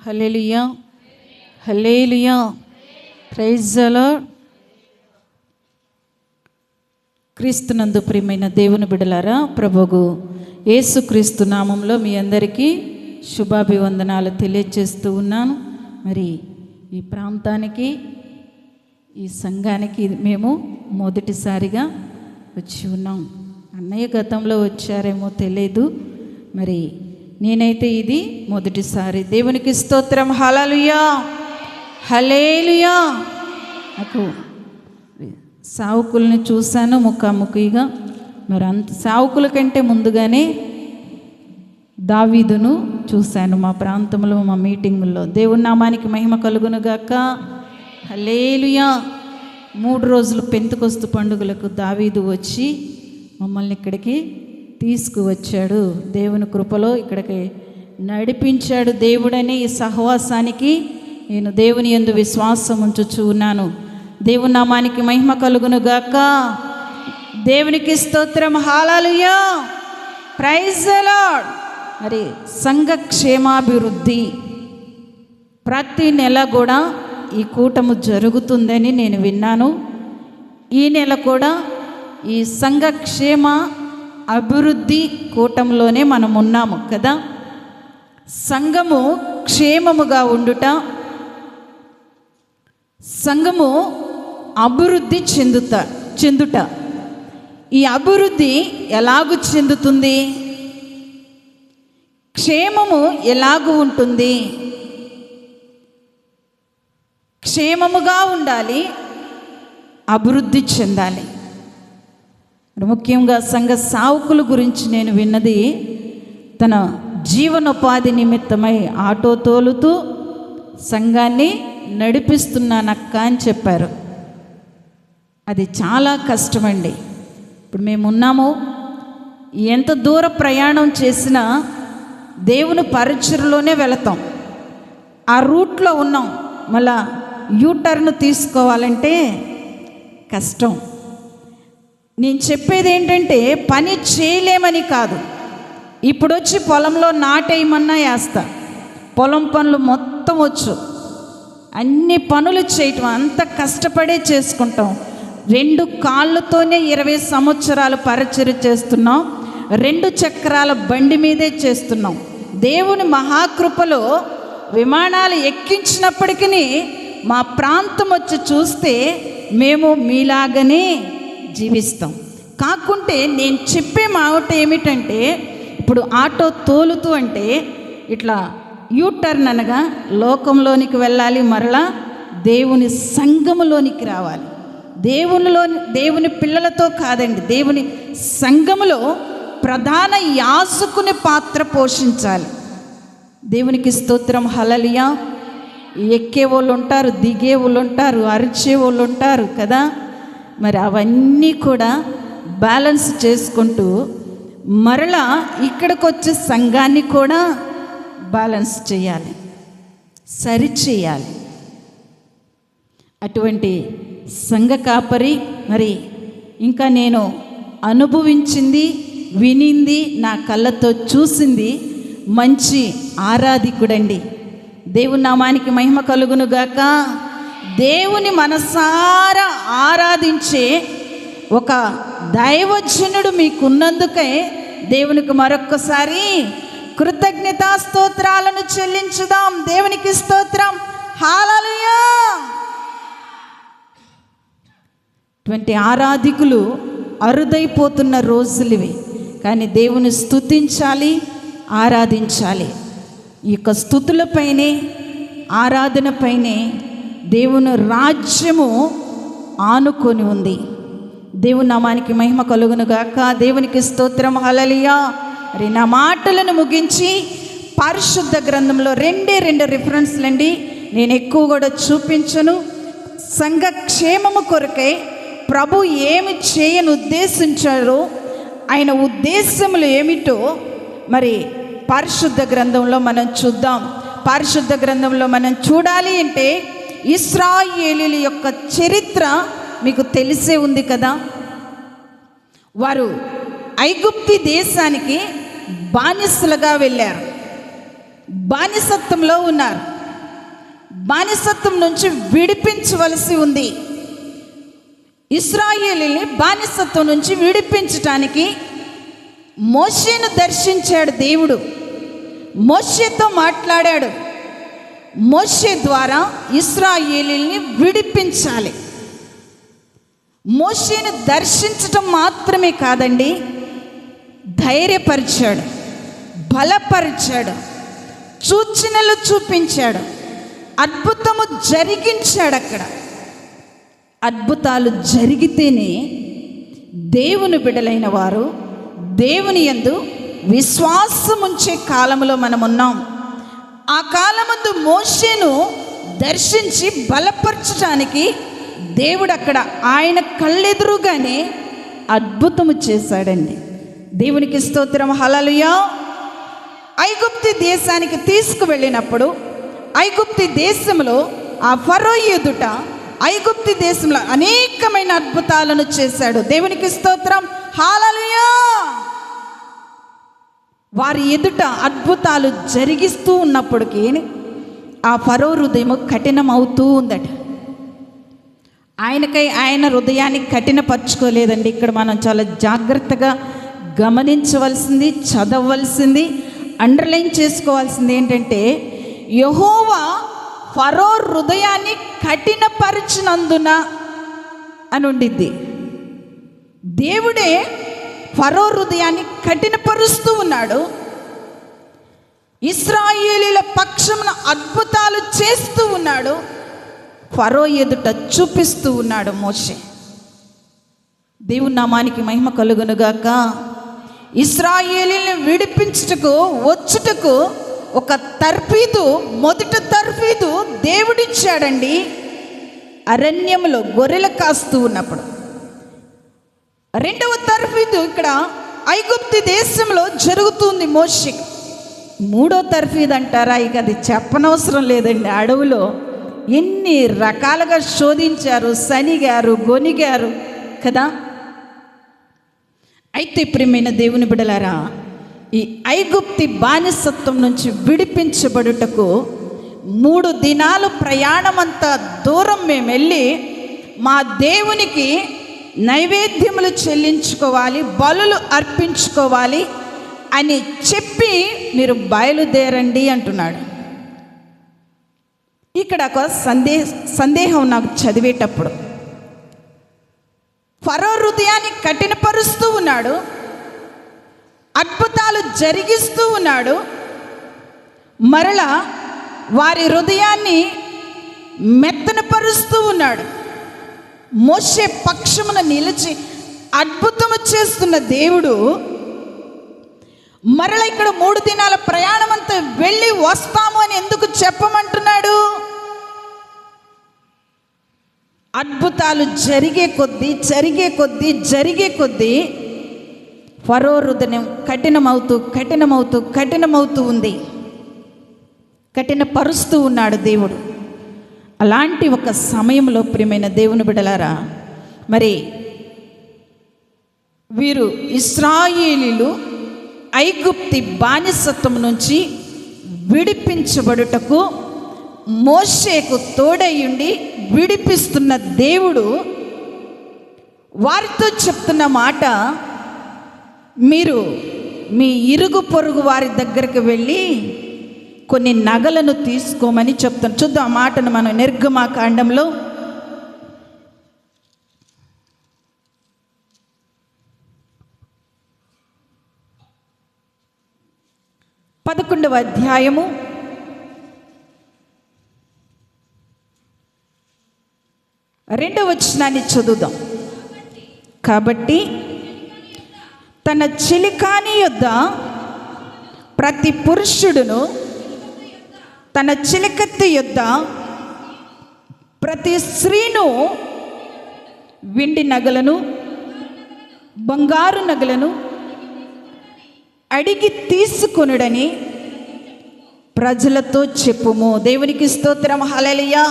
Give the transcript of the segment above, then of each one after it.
Hallelujah, hallelujah, praise the Lord. క్రీస్తునందు ప్రియమైన దేవుని బిడ్డలారా, ప్రభువు యేసుక్రీస్తు నామంలో మీ అందరికీ శుభాభివందనాలు తెలియజేస్తూ ఉన్నాను. మరి ఈ ప్రాంతానికి, ఈ సంఘానికి మేము మొదటిసారిగా వచ్చి ఉన్నాం. అన్నయ్య గతంలో వచ్చారేమో తెలియదు, మరి నేనైతే ఇది మొదటిసారి. దేవునికి స్తోత్రం. హల్లెలూయా, హల్లెలూయా. నాకు సావుకుల్ని చూశాను ముఖాముఖిగా. మరి అంత సావుకుల కంటే ముందుగానే దావీదును చూశాను మా ప్రాంతంలో, మా మీటింగుల్లో. దేవుని నామానికి మహిమ కలుగునుగాక. హల్లెలూయా. 3 రోజులు పెంతెకొస్తు పండుగలకు దావీదు వచ్చి మమ్మల్ని ఇక్కడికి తీసుకువచ్చాడు. దేవుని కృపలో ఇక్కడికి నడిపించాడు దేవుడని. ఈ సహవాసానికి నేను దేవుని యందు విశ్వాసం ఉంచుచూ ఉన్నాను. దేవుని నామానికి మహిమ కలుగును గాక. దేవునికి స్తోత్రం. హల్లెలూయా, ప్రైజ్ ది లార్డ్. మరి సంఘ క్షేమాభివృద్ధి ప్రతి నెల కూడా ఈ కూటము జరుగుతుందని నేను విన్నాను. ఈ నెల కూడా ఈ సంఘ క్షేమ అభివృద్ధి కూటంలోనే మనం ఉన్నాము కదా. సంఘము క్షేమముగా ఉండుట, సంఘము అభివృద్ధి చెందుట. ఈ అభివృద్ధి ఎలాగూ చెందుతుంది? క్షేమము ఎలాగూ ఉంటుంది? క్షేమముగా ఉండాలి, అభివృద్ధి చెందాలి. ముఖ్యంగా సంఘ సావుకుల గురించి నేను విన్నది, తన జీవనోపాధి నిమిత్తమై ఆటో తోలుతూ సంఘాన్ని నడిపిస్తున్నానక్క అని చెప్పారు. అది చాలా కష్టమండి. ఇప్పుడు మేమున్నాము, ఎంత దూర ప్రయాణం చేసినా దేవుని పరిచర్లోనే వెళతాం. ఆ రూట్లో ఉన్నాం, మళ్ళా యూటర్న్ తీసుకోవాలంటే కష్టం. నేను చెప్పేది ఏంటంటే, పని చేయలేమని కాదు. ఇప్పుడు వచ్చి పొలంలో నాటేయమన్నా వేస్తా, పొలం పనులు మొత్తం వచ్చు, అన్ని పనులు చేయటం అంత కష్టపడే చేసుకుంటాం. 2 కాళ్ళతోనే 20 సంవత్సరాలు పరిచర్య చేస్తున్నాం. 2 చక్రాల బండి మీదే చేస్తున్నాం. దేవుని మహాకృపలో విమానాలు ఎక్కించినప్పటికీ మా ప్రాంతం వచ్చి చూస్తే మేము మీలాగనే జీవిస్తాం. కాకుంటే నేను చెప్పే మాట ఏమిటంటే, ఇప్పుడు ఆటో తోలుతూ అంటే ఇట్లా యూటర్న్ అనగా లోకంలోనికి వెళ్ళాలి, మరలా దేవుని సంఘములోనికి రావాలి. దేవుని పిల్లలతో కాదండి, దేవుని సంఘములో ప్రధాన యాజకుని పాత్ర పోషించాలి. దేవునికి స్తోత్రం. హల్లెలూయా. ఎక్కే వాళ్ళు ఉంటారు, దిగే వాళ్ళు ఉంటారు, అరిచే వాళ్ళు ఉంటారు కదా. మరి అవన్నీ కూడా బ్యాలెన్స్ చేసుకుంటూ మరలా ఇక్కడికి వచ్చే సంఘాన్ని కూడా బ్యాలెన్స్ చేయాలి, సరిచేయాలి. అటువంటి సంఘ కాపరి మరి ఇంకా నేను అనుభవించింది, వినింది, నా కళ్ళతో చూసింది మంచి ఆరాధికుడండి. దేవుని నామానికి మహిమ కలుగునుగాక. దేవుని మనసారా ఆరాధించే ఒక దైవజనుడు మీకున్నందుకే దేవునికి మరొక్కసారి కృతజ్ఞతా స్తోత్రాలను చెల్లించుదాం. దేవునికి స్తోత్రం. హల్లెలూయా. ఇటువంటి ఆరాధికులు అరుదైపోతున్న రోజులు ఇవి. కానీ దేవుని స్తుతించాలి, ఆరాధించాలి. ఈ యొక్క స్తుతులపైనే, ఆరాధనపైనే దేవుని రాజ్యము ఆనుకొని ఉంది. దేవుని నామానికి మహిమ కలుగునుగాక. దేవునికి స్తోత్రం. హల్లెలూయా. మరి నా మాటలను ముగించి పరిశుద్ధ గ్రంథంలో 2 రిఫరెన్స్లండి, నేను ఎక్కువ కూడా చూపించను. సంఘ క్షేమము కొరకై ప్రభు ఏమి చేయని ఉద్దేశించారో, ఆయన ఉద్దేశములు ఏమిటో మరి పరిశుద్ధ గ్రంథంలో మనం చూద్దాం. పరిశుద్ధ గ్రంథంలో మనం చూడాలి అంటే ఇశ్రాయేలీయుల యొక్క చరిత్ర మీకు తెలిసే ఉంది కదా. వారు ఐగుప్తు దేశానికి బానిసలుగా వెళ్ళారు, బానిసత్వంలో ఉన్నారు. బానిసత్వం నుంచి విడిపించవలసి ఉంది. ఇశ్రాయేలుని బానిసత్వం నుంచి విడిపించటానికి మోషేను దర్శించాడు దేవుడు. మోషేతో మాట్లాడాడు. మోషే ద్వారా ఇశ్రాయేలుని విడిపించాలి. మోషేను దర్శించటం మాత్రమే కాదండి, ధైర్యపరిచాడు, బలపరిచాడు, సూచనలు చూపించాడు, అద్భుతము జరిగించాడు. అక్కడ అద్భుతాలు జరిగితేనే దేవుని బిడ్డలైన వారు దేవుని యందు విశ్వాసం ఉంచే కాలంలో మనం ఉన్నాం. ఆ కాలమందు మోషేను దర్శించి బలపరచడానికి దేవుడు అక్కడ ఆయన కళ్ళెదురుగానే అద్భుతము చేశాడండి. దేవునికి స్తోత్రం, హల్లెలూయా. ఐగుప్తు దేశానికి తీసుకువెళ్ళినప్పుడు ఐగుప్తు దేశంలో ఆ ఫరో ఎదుట ఐగుప్తు దేశంలో అనేకమైన అద్భుతాలను చేశాడు. దేవునికి స్తోత్రం, హల్లెలూయా. వారి ఎదుట అద్భుతాలు జరిగిస్తూ ఉన్నప్పటికీ ఆ ఫరో హృదయం కఠినమవుతూ ఉందట. ఆయనకై ఆయన హృదయాన్ని కఠినపరచుకోలేదండి. ఇక్కడ మనం చాలా జాగ్రత్తగా గమనించవలసింది, చదవవలసింది, అండర్లైన్ చేసుకోవాల్సింది ఏంటంటే, యెహోవా ఫరో హృదయాన్ని కఠినపరిచినందున అని ఉండిద్ది. దేవుడే ఫరో హృదయాన్ని కఠినపరుస్తూ ఉన్నాడు. ఇశ్రాయేలీల పక్షమున అద్భుతాలు చేస్తూ ఉన్నాడు. ఫరో ఎదుట చూపిస్తూ ఉన్నాడు మోషే. దేవుని నామానికి మహిమ కలుగునుగాక. ఇశ్రాయేలీలను విడిపించుటకు వచ్చుటకు ఒక తర్ఫీదు, మొదటి తర్ఫీదు దేవుడిచ్చాడండి. అరణ్యంలో గొర్రెలు కాస్తూ ఉన్నప్పుడు. రెండవ తర్ఫీదు ఇక్కడ ఐగుప్తు దేశంలో జరుగుతుంది మోషే. మూడో తర్ఫీదు అంటారా, ఇక అది చెప్పనవసరం లేదండి. అడవిలో ఎన్ని రకాలుగా శోధించారు, సనిగారు, గొనిగారు కదా. అయితే ప్రియమైన దేవుని బిడ్డలారా, ఈ ఐగుప్తి బానిసత్వం నుంచి విడిపించబడుటకు 3 దినాలు ప్రయాణమంతా దూరం మేము వెళ్ళి మా దేవునికి నైవేద్యములు చెల్లించుకోవాలి, బలులు అర్పించుకోవాలి అని చెప్పి మీరు బయలుదేరండి అంటున్నాడు. ఇక్కడ ఒక సందేహం నాకు చదివేటప్పుడు, ఫరో హృదయాన్ని కఠినపరుస్తూ ఉన్నాడు, అద్భుతాలు జరిగిస్తూ ఉన్నాడు, మరలా వారి హృదయాన్ని మెత్తనపరుస్తూ ఉన్నాడు. మోషే పక్షమున నిలిచి అద్భుతము చేస్తున్న దేవుడు మరలా ఇక్కడ 3 దినాల ప్రయాణం అంతా వెళ్ళి వస్తాము అని ఎందుకు చెప్పమంటున్నాడు? అద్భుతాలు జరిగే కొద్దీ ఫరో హృదయం కఠినమవుతూ ఉంది. కఠినపరుస్తూ ఉన్నాడు దేవుడు. అలాంటి ఒక సమయంలో ప్రియమైన దేవుని బిడ్డలారా, మరి వీరు ఇశ్రాయేలీలు ఐగుప్తి బానిసత్వం నుంచి విడిపించబడుటకు మోషేకు తోడయ్యుండి విడిపిస్తున్న దేవుడు వారితో చెప్తున్న మాట, మీరు మీ ఇరుగు పొరుగు వారి దగ్గరికి వెళ్ళి కొన్ని నగలను తీసుకోమని చెప్తాను. చూద్దాం ఆ మాటను మనం నిర్గమాకాండంలో 11వ అధ్యాయము 2వ వచనాన్ని చదువుదాం. కాబట్టి తన చిలికాని యొద్ద ప్రతి పురుషుడును తన చిలికత్తి యొద్ద ప్రతి స్త్రీను వెండి నగలను బంగారు నగలను అడిగి తీసుకొనుడని ప్రజలతో చెప్పుము. దేవునికి స్తోత్రం, హల్లెలూయా.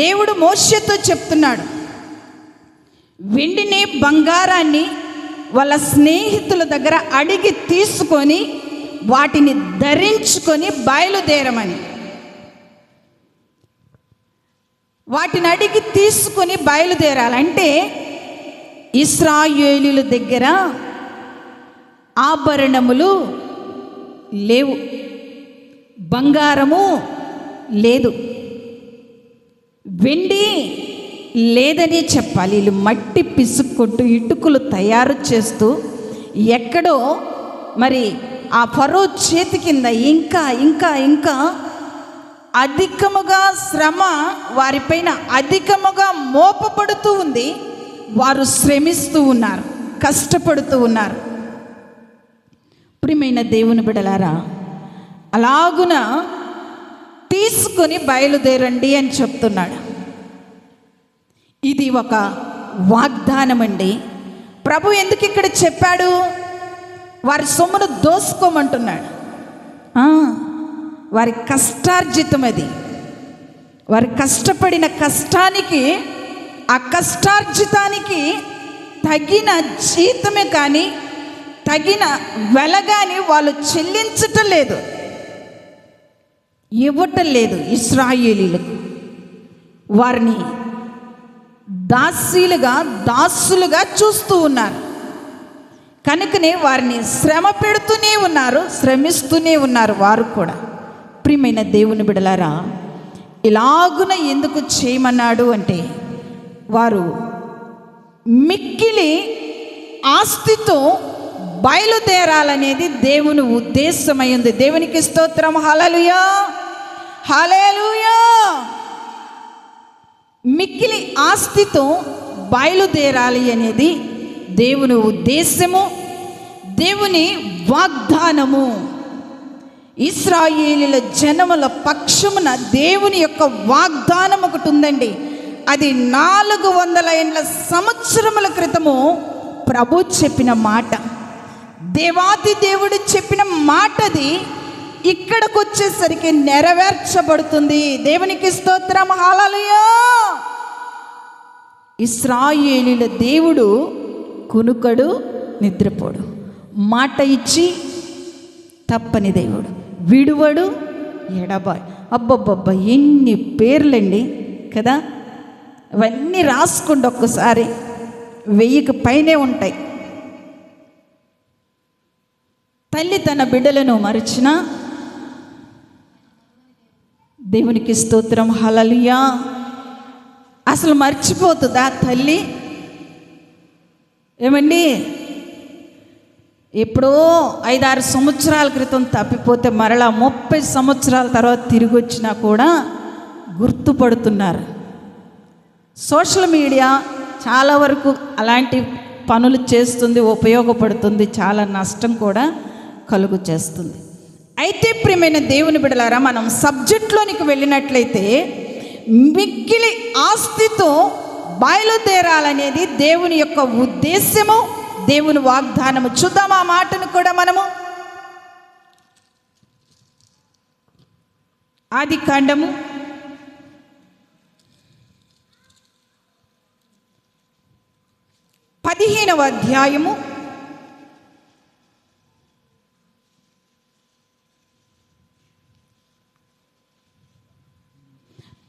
దేవుడు మోషేతో చెప్తున్నాడు, వెండిని బంగారాన్ని వాళ్ళ స్నేహితుల దగ్గర అడిగి తీసుకొని వాటిని ధరించుకొని బయలుదేరమని. వాటిని అడిగి తీసుకొని బయలుదేరాలంటే ఇశ్రాయేలీయుల దగ్గర ఆభరణములు లేవు, బంగారము లేదు, వెండి లేదని చెప్పాలి. వీళ్ళు మట్టి పిసుక్కుంటూ ఇటుకలు తయారు చేస్తూ ఎక్కడో మరి ఆ ఫరో చేతి కింద ఇంకా ఇంకా ఇంకా అధికముగా శ్రమ వారిపైన అధికముగా మోపబడుతూ ఉంది. వారు శ్రమిస్తూ ఉన్నారు, కష్టపడుతూ ఉన్నారు. ప్రియమైన దేవుని బిడ్డలారా, అలాగున తీసుకొని బయలుదేరండి అని చెప్తున్నాడు. ఇది ఒక వాగ్దానం అండి. ప్రభు ఎందుకు ఇక్కడ చెప్పాడు? వారి సొమ్మును దోసుకోమంటున్నాడు. వారి కష్టార్జితం అది. వారి కష్టపడిన కష్టానికి, ఆ కష్టార్జితానికి తగిన జీతమే కానీ తగిన వెల కానీ వాళ్ళు చెల్లించటం లేదు, ఇవ్వటం లేదు. ఇశ్రాయేలీయులకు వారిని దాసులుగా చూస్తూ ఉన్నారు. కనుకనే వారిని శ్రమ పెడుతూనే ఉన్నారు, శ్రమిస్తూనే ఉన్నారు వారు కూడా. ప్రియమైన దేవుని బిడలారా, ఇలాగున ఎందుకు చేయమన్నాడు అంటే వారు మిక్కిలి ఆస్తితో బయలుదేరాలనేది దేవుని ఉద్దేశమైంది. దేవునికి స్తోత్రం. హల్లెలూయా, హల్లెలూయా. మిక్కిలి ఆస్తితో బయలుదేరాలి అనేది దేవుని ఉద్దేశము, దేవుని వాగ్దానము. ఇశ్రాయేలీయుల జనముల పక్షమున దేవుని యొక్క వాగ్దానం ఒకటి ఉందండి. అది 400 సంవత్సరముల క్రితము ప్రభు చెప్పిన మాట, దేవాది దేవుడు చెప్పిన మాటది ఇక్కడికి వచ్చేసరికి నెరవేర్చబడుతుంది. దేవునికి స్తోత్రం. హల్లెలూయా. ఇశ్రాయేలీయుల దేవుడు కునుకడు, నిద్రపోడు, మాట ఇచ్చి తప్పని దేవుడు, విడువడు, ఎడబాయ్. అబ్బబ్బబ్బ, ఎన్ని పేర్లండి కదా! అవన్నీ రాసుకోండి ఒక్కసారి, 1000కి పైనే ఉంటాయి. తల్లి తన బిడ్డలను మరిచిన దేవునికి స్తోత్రం. హల్లెలూయా. అసలు మర్చిపోతుందా తల్లి? ఏమండి, ఎప్పుడో 5-6 సంవత్సరాల క్రితం తప్పిపోతే మరలా 30 సంవత్సరాల తర్వాత తిరిగి వచ్చినా కూడా గుర్తుపడుతున్నారు. సోషల్ మీడియా చాలా వరకు అలాంటి పనులు చేస్తుంది, ఉపయోగపడుతుంది, చాలా నష్టం కూడా కలుగు చేస్తుంది. అయితే ప్రియమైన దేవుని బిడ్డలారా, మనం సబ్జెక్ట్లోనికి వెళ్ళినట్లయితే మిక్కిలి ఆస్తితో బయలుదేరాలనేది దేవుని యొక్క ఉద్దేశము, దేవుని వాగ్దానము. చూద్దాం ఆ మాటను కూడా మనము. ఆదికాండము 15వ అధ్యాయము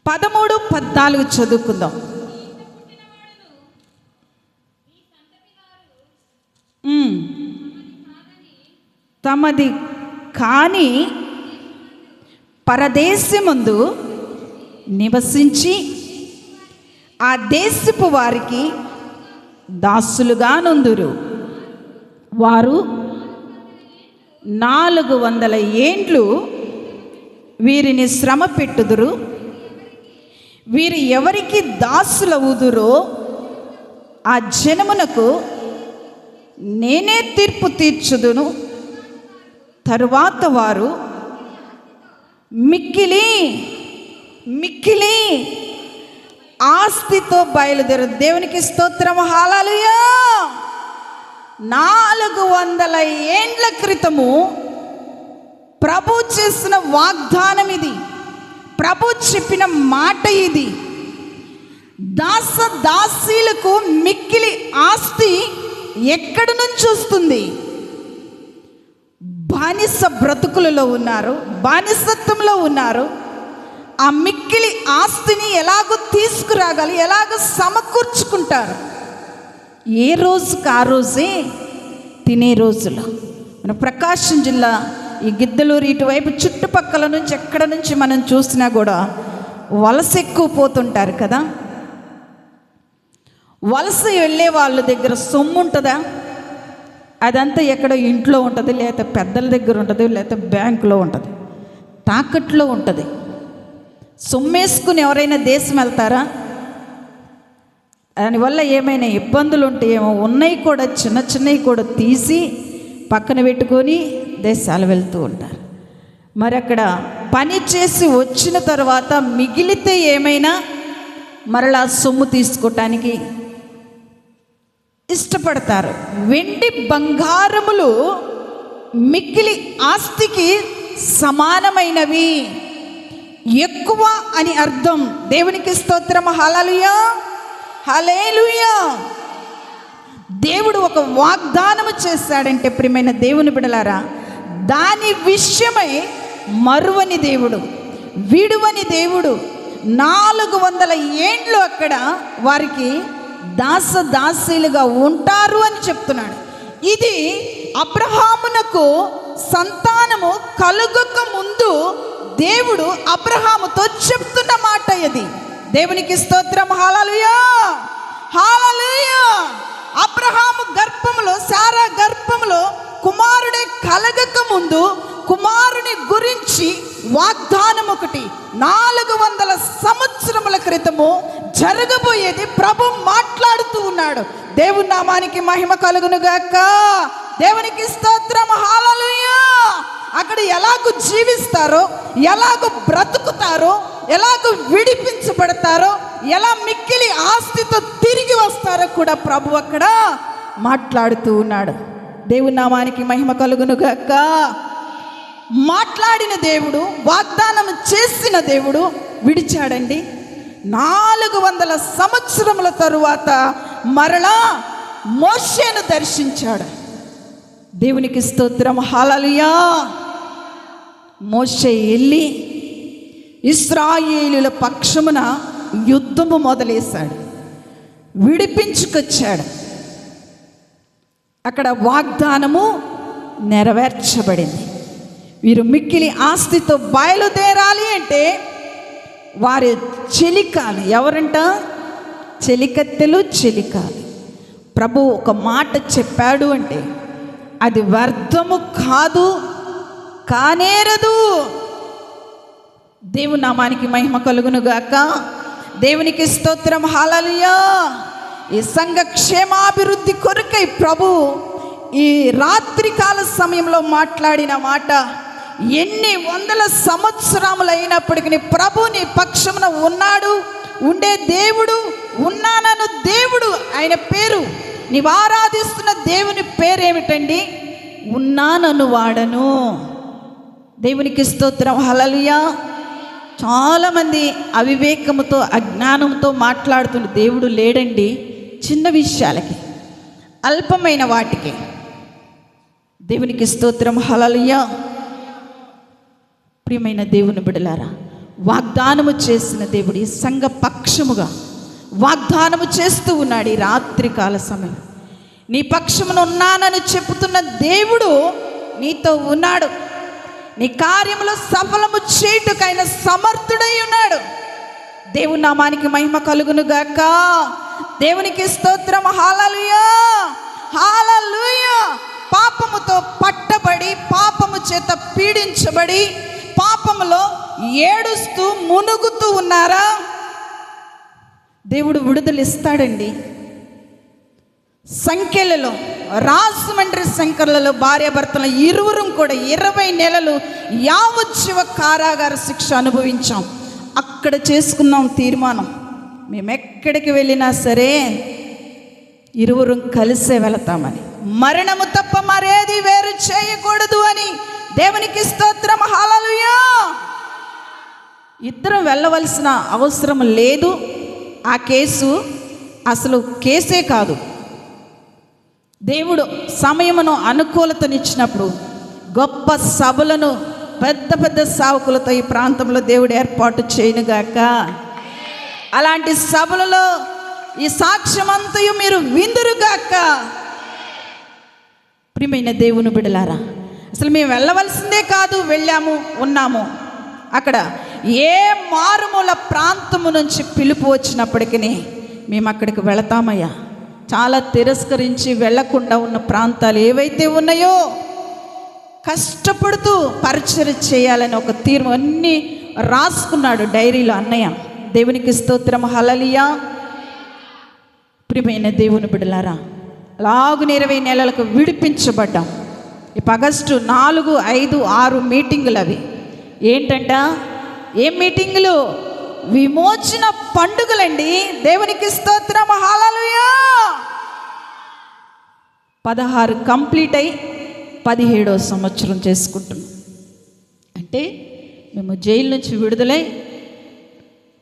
13-14 చదువుకుందాం. తమది కాని పరదేశమందు నివసించి ఆ దేశపు వారికి దాసులుగా నుందురు. వారు 400 ఏండ్లు వీరిని శ్రమ పెట్టుదురు. వీరు ఎవరికి దాసులవుదురో ఆ జనమునకు నేనే తీర్పు తీర్చుదును. తరువాత వారు మిక్కిలి మిక్కిలి ఆస్తితో బయలుదేరు. దేవునికి స్తోత్రం. హల్లెలూయా. 400 ఏండ్ల క్రితము ప్రభు చేసిన వాగ్దానం ఇది, ప్రభు చెప్పిన మాట ఇది. దాసీలకు మిక్కిలి ఆస్తి ఎక్కడి నుంచి వస్తుంది? బానిస బ్రతుకులలో ఉన్నారు, బానిసత్వంలో ఉన్నారు. ఆ మిక్కిలి ఆస్తిని ఎలాగో తీసుకురాగాలి, ఎలాగో సమకూర్చుకుంటారు. ఏ రోజుకి ఆ రోజే తినే రోజులు. మన ప్రకాశం జిల్లా ఈ గిద్దలూరు ఇటువైపు చుట్టుపక్కల నుంచి ఎక్కడ నుంచి మనం చూసినా కూడా వలస ఎక్కువ పోతుంటారు కదా. వలస వెళ్ళే వాళ్ళ దగ్గర సొమ్ము ఉంటుందా? అదంతా ఎక్కడో ఇంట్లో ఉంటుంది, లేకపోతే పెద్దల దగ్గర ఉంటుంది, లేకపోతే బ్యాంకులో ఉంటుంది, తాకట్లో ఉంటుంది. సొమ్మేసుకుని ఎవరైనా దేశం వెళ్తారా? దానివల్ల ఏమైనా ఇబ్బందులు ఉంటాయేమో. ఉన్నాయి కూడా చిన్న చిన్నవి కూడా తీసి పక్కన పెట్టుకొని దేశాలు వెళ్తూ ఉంటారు. మరి అక్కడ పని చేసి వచ్చిన తర్వాత మిగిలితే ఏమైనా మరలా సొమ్ము తీసుకోవటానికి ఇష్టపడతారు. వెండి బంగారములు మిక్కిలి ఆస్తికి సమానమైనవి, ఎక్కువ అని అర్థం. దేవునికి స్తోత్రం. హల్లెలూయా, హల్లెలూయా. దేవుడు ఒక వాగ్దానము చేశాడంటే ప్రియమైన దేవుని బిడ్డలారా, దాని విషయమై మరువని దేవుడు, విడువని దేవుడు. 400 ఏండ్లు అక్కడ వారికి దాసదాసీలుగా ఉంటారు అని చెప్తున్నాడు. ఇది అబ్రహామునకు సంతానము కలుగక ముందు దేవుడు అబ్రహాముతో చెప్తున్న మాట ఇది. దేవునికి స్తోత్రం. హల్లెలూయా, హల్లెలూయా. అబ్రహాము గర్భములో, శారా గర్భములో కుమారుడే కలగక ముందు కుమారుని గురించి వాగ్దానం ఒకటి 400 సంవత్సరముల క్రితము జరగబోయేది ప్రభు మాట్లాడుతూ ఉన్నాడు. దేవుని నామానికి మహిమ కలుగును గాక. దేవునికి స్తోత్రం. హల్లెలూయా. అక్కడ ఎలాగూ జీవిస్తారో, ఎలాగూ బ్రతుకుతారో, ఎలాగూ విడిపించబడతారో, ఎలా మిక్కిలి ఆస్తితో తిరిగి వస్తారో కూడా ప్రభు అక్కడ మాట్లాడుతూ ఉన్నాడు. దేవుని నామానికి మహిమ కలుగును గాక. మాట్లాడిన దేవుడు, వాగ్దానం చేసిన దేవుడు విడిచాడండి. 400 సంవత్సరముల తరువాత మరలా మోషేను దర్శించాడు. దేవునికి స్తోత్రం. హల్లెలూయా. మోషే వెళ్ళి ఇశ్రాయేలుల పక్షమున యుద్ధము మొదలేశాడు, విడిపించుకొచ్చాడు. అక్కడ వాగ్దానము నెరవేర్చబడింది. వీరు మిక్కిలి ఆస్తితో బయలుదేరాలి అంటే వారి చెలికాలు, ఎవరంట? చెలికత్తెలు, చెలికాలు. ప్రభు ఒక మాట చెప్పాడు అంటే అది వ్యర్థము కాదు, కానేరదు. దేవుని నామానికి మహిమ కలుగును గాక. దేవునికి స్తోత్రం. హల్లెలూయా. ఈ సంఘ క్షేమాభివృద్ధి కొరకై ప్రభు ఈ రాత్రికాల సమయంలో మాట్లాడిన మాట ఎన్ని 100 సంవత్సరములైనప్పటికీ ప్రభు నీ పక్షమున ఉన్నాడు, ఉండే దేవుడు, ఉన్నానను దేవుడు. ఆయన పేరు, నీవు ఆరాధిస్తున్న దేవుని పేరేమిటండి? ఉన్నానను వాడను. దేవునికి స్తోత్రం. హల్లెలూయా. చాలామంది అవివేకముతో, అజ్ఞానంతో మాట్లాడుతున్న దేవుడు లేడండి. చిన్న విషయాలకి, అల్పమైన వాటికి. దేవునికి స్తోత్రం. హల్లెలూయా. ప్రియమైన దేవుని బిడ్డలారా, వాగ్దానము చేసిన దేవుడు ఈ సంఘ పక్షముగా వాగ్దానము చేస్తూ ఉన్నాడు. ఈ రాత్రికాల సమయం నీ పక్షమున ఉన్నానని చెప్పుతున్న దేవుడు నీతో ఉన్నాడు. నీ కార్యములో సఫలము చేయుటకైన సమర్థుడై ఉన్నాడు. దేవుని నామానికి మహిమ కలుగును గాక. దేవునికి స్తోత్రం. హల్లెలూయా, హల్లెలూయా. పాపముతో పట్టబడి, పాపము చేత పీడించబడి, పాపములో ఏడుస్తూ మునుగుతూ ఉన్నారా? దేవుడు విడుదల ఇస్తాడండి. సంఖ్యలలో, రాజమండ్రి సంఖ్యలలో భార్యాభర్తల ఇరువురం కూడా 20 నెలలు యావజ్జీవ కారాగార శిక్ష అనుభవించాం. అక్కడ చేసుకున్నాం తీర్మానం, మేము ఎక్కడికి వెళ్ళినా సరే ఇరువురం కలిసే వెళతామని. మరణము తప్ప మరేది వేరు చేయకూడదు అని. దేవునికి స్తోత్రం. హల్లెలూయా. ఇద్దరం వెళ్ళవలసిన అవసరం లేదు. ఆ కేసు అసలు కేసే కాదు. దేవుడు సమయమును అనుకూలతనిచ్చినప్పుడు గొప్ప సభలను పెద్ద పెద్ద సావుకులతో ఈ ప్రాంతంలో దేవుడు ఏర్పాటు చేయనుగాక. అలాంటి సభలలో ఈ సాక్ష్యమంతయు మీరు విందురుగాక. ప్రియమైన దేవుని బిడ్డలారా, అసలు మేము వెళ్ళవలసిందే కాదు, వెళ్ళాము, ఉన్నాము. అక్కడ ఏ మారుమూల ప్రాంతము నుంచి పిలుపు వచ్చినప్పటికీ మేము అక్కడికి వెళతామయ్యా. చాలా తిరస్కరించి వెళ్ళకుండా ఉన్న ప్రాంతాలు ఏవైతే ఉన్నాయో కష్టపడుతూ పరిచర్య చేయాలని ఒక తీర్మానం అన్నీ రాసుకున్నాడు డైరీలో అన్నయ్య. దేవునికి స్తోత్రం, హల్లెలూయా. ప్రియమైన దేవుని బిడ్డలారా, అలాగున 20 నెలలకు విడిపించబడ్డాం. ఇప్పుడు ఆగస్టు 4, 5, 6 మీటింగులు. అవి ఏంటంట? ఏం మీటింగులు? విమోచన పండుగలండి. దేవునికి స్తోత్రం, హల్లెలూయా. 16 కంప్లీట్ అయి 17వ సంవత్సరం చేసుకుంటున్నాం. అంటే మేము జైలు నుంచి విడుదలై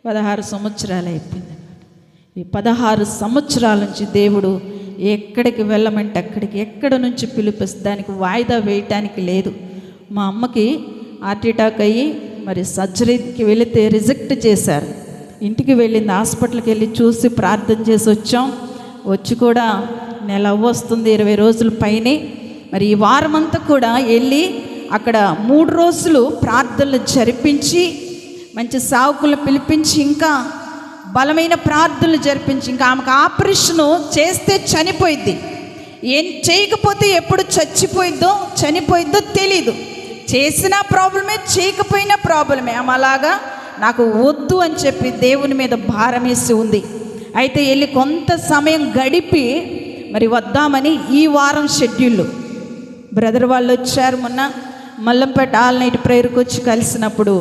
16 సంవత్సరాలు అయిపోయింది. ఈ 16 సంవత్సరాల నుంచి దేవుడు ఎక్కడికి వెళ్ళమంటే అక్కడికి, ఎక్కడ నుంచి పిలిపిస్తే దానికి వాయిదా వేయటానికి లేదు. మా అమ్మకి హార్ట్ అటాక్ అయ్యి మరి సర్జరీకి వెళితే రిజెక్ట్ చేశారు. ఇంటికి వెళ్ళింది, హాస్పిటల్కి వెళ్ళి చూసి ప్రార్థన చేసి వచ్చాం. వచ్చి కూడా నెల వస్తుంది, 20 రోజుల పైనే. మరి ఈ వారం అంతా కూడా వెళ్ళి అక్కడ 3 రోజులు ప్రార్థనలు జరిపించి, మంచి సావుకులు పిలిపించి, ఇంకా బలమైన ప్రార్థనలు జరిపించి, ఇంకా ఆమెకు ఆపరేషను చేస్తే చనిపోయిద్ది. ఏం చేయకపోతే ఎప్పుడు చనిపోయిద్దో తెలీదు. చేసినా ప్రాబ్లమే, చేయకపోయినా ప్రాబ్లమే. ఆమె అలాగా నాకు వద్దు అని చెప్పి దేవుని మీద భారం వేసి ఉంది. అయితే వెళ్ళి కొంత సమయం గడిపి మరి వద్దామని ఈ వారం షెడ్యూల్ బ్రదర్ వాళ్ళు వచ్చారు. మొన్న మల్లంపేట ఆల్ నైట్ ప్రేయర్కి వచ్చి కలిసినప్పుడు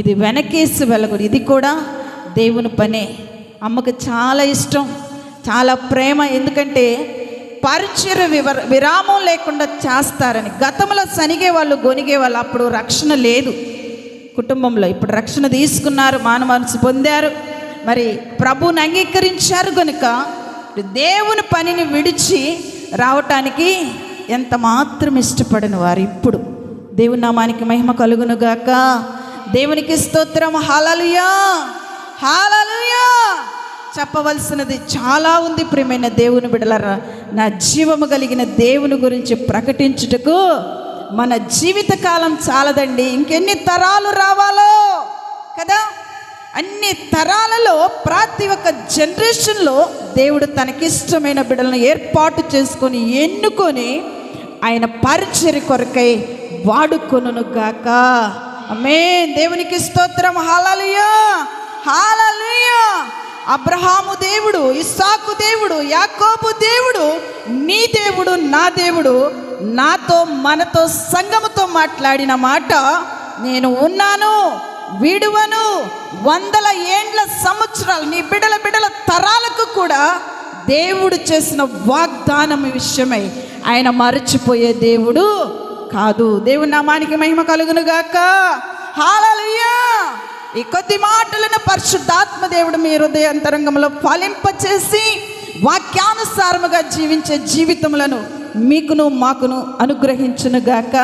ఇది వెనకేసి వెళ్ళకూడదు, ఇది కూడా దేవుని పనే. అమ్మకు చాలా ఇష్టం, చాలా ప్రేమ. ఎందుకంటే పరిచర్య విరామం లేకుండా చేస్తారని. గతంలో సనిగే వాళ్ళు, గొనిగే వాళ్ళు, అప్పుడు రక్షణ లేదు కుటుంబంలో. ఇప్పుడు రక్షణ తీసుకున్నారు, మానవ మనసు పొందారు, మరి ప్రభువుని అంగీకరించారు. కనుక దేవుని పనిని విడిచి రావటానికి ఎంత మాత్రం ఇష్టపడిన వారు. ఇప్పుడు దేవుని నామానికి మహిమ కలుగునుగాక. దేవునికి స్తోత్రం, హల్లెలూయా, హల్లెలూయా. చెప్పవలసినది చాలా ఉంది ప్రియమైన దేవుని బిడ్డలారా. నా జీవము కలిగిన దేవుని గురించి ప్రకటించుటకు మన జీవితకాలం చాలదండి. ఇంకెన్ని తరాలు రావాలో కదా. అన్ని తరాలలో ప్రతి ఒక్క జనరేషన్లో దేవుడు తనకిష్టమైన బిడ్డలను ఏర్పాటు చేసుకొని ఎన్నుకొని ఆయన పరిచర్య కొరకై వాడుకొనుగాక. ఆమేన్. దేవునికి స్తోత్రం, హల్లెలూయా, హల్లెలూయా. అబ్రహాము దేవుడు, ఇస్సాకు దేవుడు, యాకోబు దేవుడు, నీ దేవుడు, నా దేవుడు నాతో మనతో సంఘముతో మాట్లాడిన మాట, నేను ఉన్నాను, విడువను. 100 ఏండ్ల సంవత్సరాలు నీ బిడల తరాలకు కూడా దేవుడు చేసిన వాగ్దానం విషయమై ఆయన మరచిపోయే దేవుడు కాదు. దేవుని నామానికి మహిమ కలుగునుగాక. హల్లెలూయా. ఈ కొద్ది మాటలను పరిశుద్ధాత్మ దేవుడు మీ హృదయాంతరంగంలో ఫలింపచేసి వాక్యానుసారముగా జీవించే జీవితములను మీకును మాకును అనుగ్రహించునుగాక.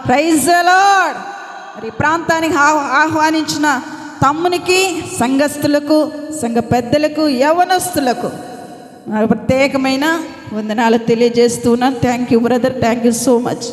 Praise the lord. మరి ప్రాంతానికి ఆహ్వానించిన తమ్మునికి, సంఘస్థులకు, సంఘ పెద్దలకు, యవనస్తులకు ప్రత్యేకమైన వందనాలు తెలియజేస్తున్నాను. Thank you brother, thank you so much.